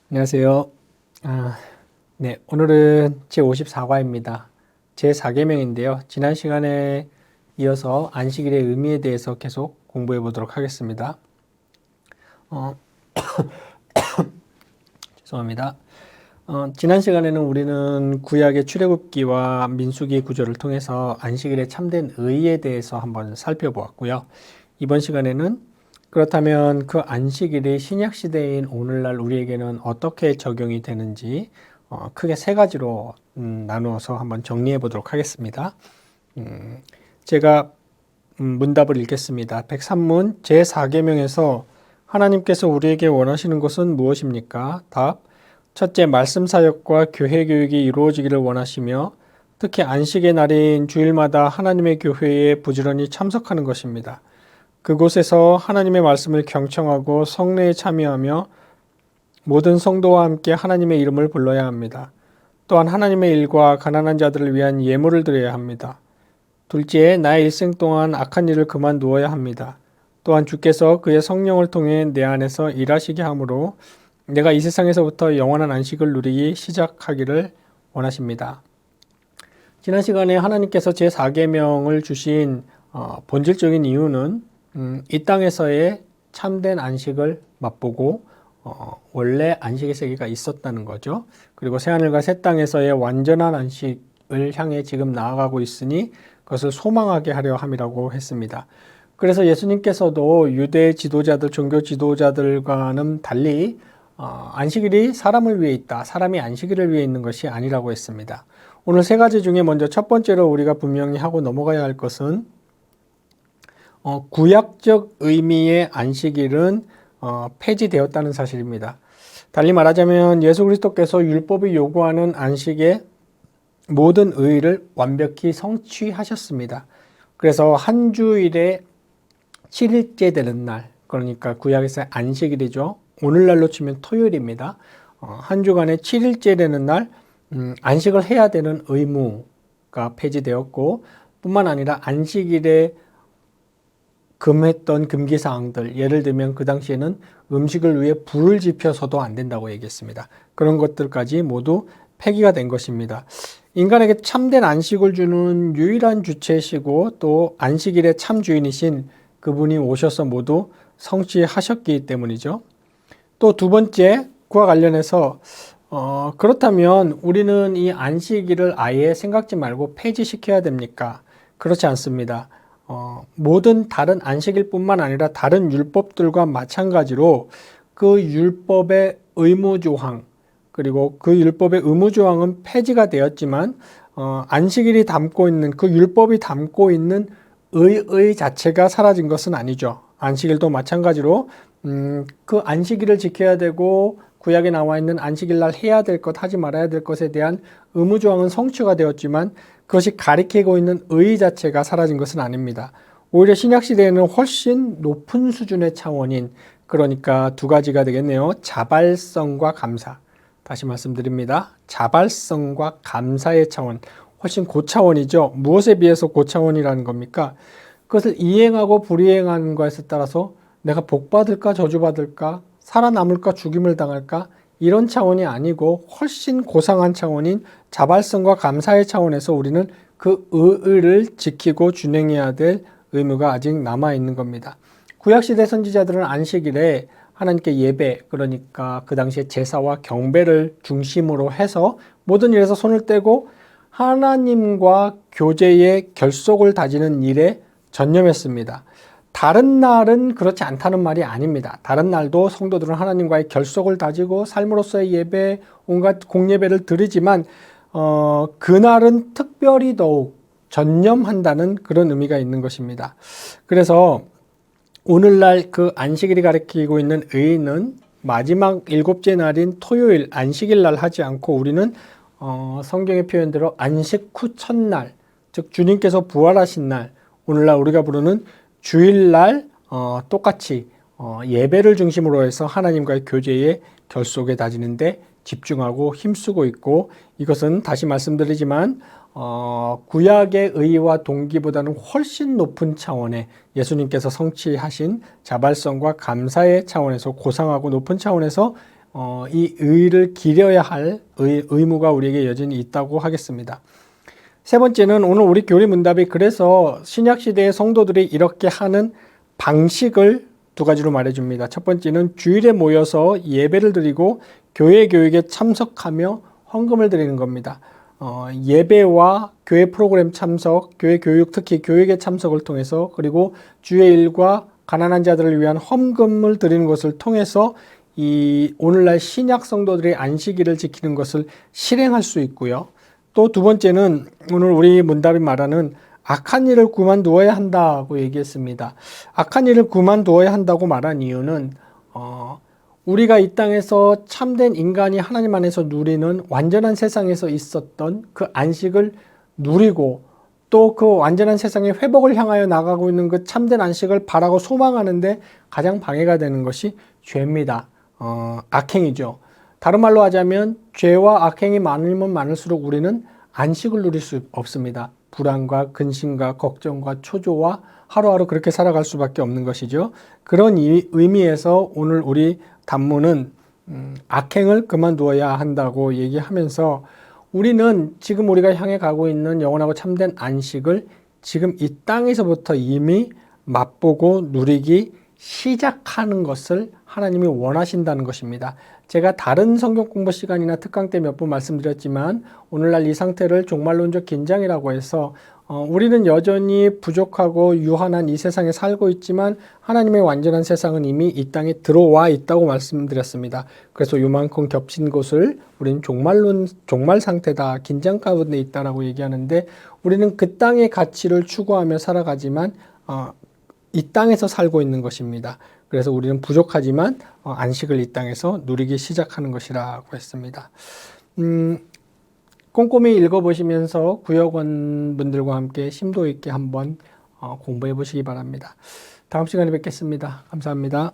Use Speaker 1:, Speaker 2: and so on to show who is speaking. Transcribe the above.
Speaker 1: 안녕하세요. 아, 네, 오늘은 제54과입니다. 제4계명인데요. 지난 시간에 이어서 안식일의 의미에 대해서 계속 공부해 보도록 하겠습니다. 어, 죄송합니다. 지난 시간에는 우리는 구약의 출애굽기와 민수기 구조를 통해서 안식일의 참된 의의에 대해서 한번 살펴보았고요. 이번 시간에는 그렇다면 그 안식일이 신약 시대인 오늘날 우리에게는 어떻게 적용이 되는지 크게 세 가지로 나누어서 한번 정리해 보도록 하겠습니다. 제가 문답을 읽겠습니다. 103문 제4계명에서 하나님께서 우리에게 원하시는 것은 무엇입니까? 답. 첫째, 말씀 사역과 교회 교육이 이루어지기를 원하시며 특히 안식의 날인 주일마다 하나님의 교회에 부지런히 참석하는 것입니다. 그곳에서 하나님의 말씀을 경청하고 성례에 참여하며 모든 성도와 함께 하나님의 이름을 불러야 합니다. 또한 하나님의 일과 가난한 자들을 위한 예물을 드려야 합니다. 둘째, 나의 일생 동안 악한 일을 그만두어야 합니다. 또한 주께서 그의 성령을 통해 내 안에서 일하시게 하므로 내가 이 세상에서부터 영원한 안식을 누리기 시작하기를 원하십니다. 지난 시간에 하나님께서 제4계명을 주신 본질적인 이유는 이 땅에서의 참된 안식을 맛보고 원래 안식의 세계가 있었다는 거죠. 그리고 새하늘과 새 땅에서의 완전한 안식을 향해 지금 나아가고 있으니 그것을 소망하게 하려 함이라고 했습니다. 그래서 예수님께서도 유대 지도자들, 종교 지도자들과는 달리 안식일이 사람을 위해 있다. 사람이 안식일을 위해 있는 것이 아니라고 했습니다. 오늘 세 가지 중에 먼저 첫 번째로 우리가 분명히 하고 넘어가야 할 것은 구약적 의미의 안식일은 폐지되었다는 사실입니다. 달리 말하자면 예수 그리스도께서 율법이 요구하는 안식의 모든 의의를 완벽히 성취하셨습니다. 그래서 한 주일에 7일째 되는 날, 그러니까 구약에서의 안식일이죠. 오늘날로 치면 토요일입니다. 한 주간에 7일째 되는 날 안식을 해야 되는 의무가 폐지되었고 뿐만 아니라 안식일에 금했던 금기사항들, 예를 들면 그 당시에는 음식을 위해 불을 지펴서도 안 된다고 얘기했습니다. 그런 것들까지 모두 폐기가 된 것입니다. 인간에게 참된 안식을 주는 유일한 주체시고 또 안식일의 참 주인이신 그분이 오셔서 모두 성취하셨기 때문이죠. 또 두 번째, 그와 관련해서 그렇다면 우리는 이 안식일을 아예 생각지 말고 폐지시켜야 됩니까? 그렇지 않습니다. 모든 다른 안식일뿐만 아니라 다른 율법들과 마찬가지로 그 율법의 의무조항 그리고 그 율법의 의무조항은 폐지가 되었지만 안식일이 담고 있는 그 율법이 담고 있는 의의 자체가 사라진 것은 아니죠. 안식일도 마찬가지로 그 안식일을 지켜야 되고 구약에 나와 있는 안식일날 해야 될 것, 하지 말아야 될 것에 대한 의무조항은 성취가 되었지만 그것이 가리키고 있는 의의 자체가 사라진 것은 아닙니다. 오히려 신약시대에는 훨씬 높은 수준의 차원인, 그러니까 두 가지가 되겠네요. 자발성과 감사. 다시 말씀드립니다. 자발성과 감사의 차원. 훨씬 고차원이죠. 무엇에 비해서 고차원이라는 겁니까? 그것을 이행하고 불이행하는 것에 따라서 내가 복받을까 저주받을까 살아남을까 죽임을 당할까 이런 차원이 아니고 훨씬 고상한 차원인 자발성과 감사의 차원에서 우리는 그 의의를 지키고 준행해야 될 의무가 아직 남아있는 겁니다. 구약시대 선지자들은 안식일에 하나님께 예배, 그러니까 그 당시에 제사와 경배를 중심으로 해서 모든 일에서 손을 떼고 하나님과 교제의 결속을 다지는 일에 전념했습니다. 다른 날은 그렇지 않다는 말이 아닙니다. 다른 날도 성도들은 하나님과의 결속을 다지고 삶으로서의 예배, 온갖 공예배를 드리지만 그날은 특별히 더욱 전념한다는 그런 의미가 있는 것입니다. 그래서 오늘날 그 안식일이 가리키고 있는 의의는 마지막 일곱째 날인 토요일 안식일 날 하지 않고 우리는 성경의 표현대로 안식 후 첫날, 즉 주님께서 부활하신 날, 오늘날 우리가 부르는 주일날 똑같이 예배를 중심으로 해서 하나님과의 교제의 결속에 다지는데 집중하고 힘쓰고 있고, 이것은 다시 말씀드리지만 구약의 의의와 동기보다는 훨씬 높은 차원의 예수님께서 성취하신 자발성과 감사의 차원에서 고상하고 높은 차원에서 이 의를 기려야 할 의무가 우리에게 여전히 있다고 하겠습니다. 세 번째는 오늘 우리 교리 문답이 그래서 신약시대의 성도들이 이렇게 하는 방식을 두 가지로 말해줍니다. 첫 번째는 주일에 모여서 예배를 드리고 교회 교육에 참석하며 헌금을 드리는 겁니다. 예배와 교회 프로그램 참석, 교회 교육, 특히 교육의 참석을 통해서 그리고 주의 일과 가난한 자들을 위한 헌금을 드리는 것을 통해서 이 오늘날 신약 성도들의 안식일을 지키는 것을 실행할 수 있고요. 또 두 번째는 오늘 우리 문답이 말하는 악한 일을 그만두어야 한다고 얘기했습니다. 악한 일을 그만두어야 한다고 말한 이유는 우리가 이 땅에서 참된 인간이 하나님 안에서 누리는 완전한 세상에서 있었던 그 안식을 누리고 또 그 완전한 세상의 회복을 향하여 나가고 있는 그 참된 안식을 바라고 소망하는데 가장 방해가 되는 것이 죄입니다. 악행이죠. 다른 말로 하자면 죄와 악행이 많으면 많을수록 우리는 안식을 누릴 수 없습니다. 불안과 근심과 걱정과 초조와 하루하루 그렇게 살아갈 수밖에 없는 것이죠. 그런 의미에서 오늘 우리 단문은 악행을 그만두어야 한다고 얘기하면서 우리는 지금 우리가 향해 가고 있는 영원하고 참된 안식을 지금 이 땅에서부터 이미 맛보고 누리기 시작하는 것을 하나님이 원하신다는 것입니다. 제가 다른 성경 공부 시간이나 특강 때 몇 번 말씀드렸지만 오늘날 이 상태를 종말론적 긴장이라고 해서 우리는 여전히 부족하고 유한한 이 세상에 살고 있지만 하나님의 완전한 세상은 이미 이 땅에 들어와 있다고 말씀드렸습니다. 그래서 요만큼 겹친 곳을 우리는 종말 상태다, 긴장 가운데 있다라고 얘기하는데 우리는 그 땅의 가치를 추구하며 살아가지만 이 땅에서 살고 있는 것입니다. 그래서 우리는 부족하지만 안식을 이 땅에서 누리기 시작하는 것이라고 했습니다. 꼼꼼히 읽어보시면서 구역원 분들과 함께 심도 있게 한번 공부해 보시기 바랍니다. 다음 시간에 뵙겠습니다. 감사합니다.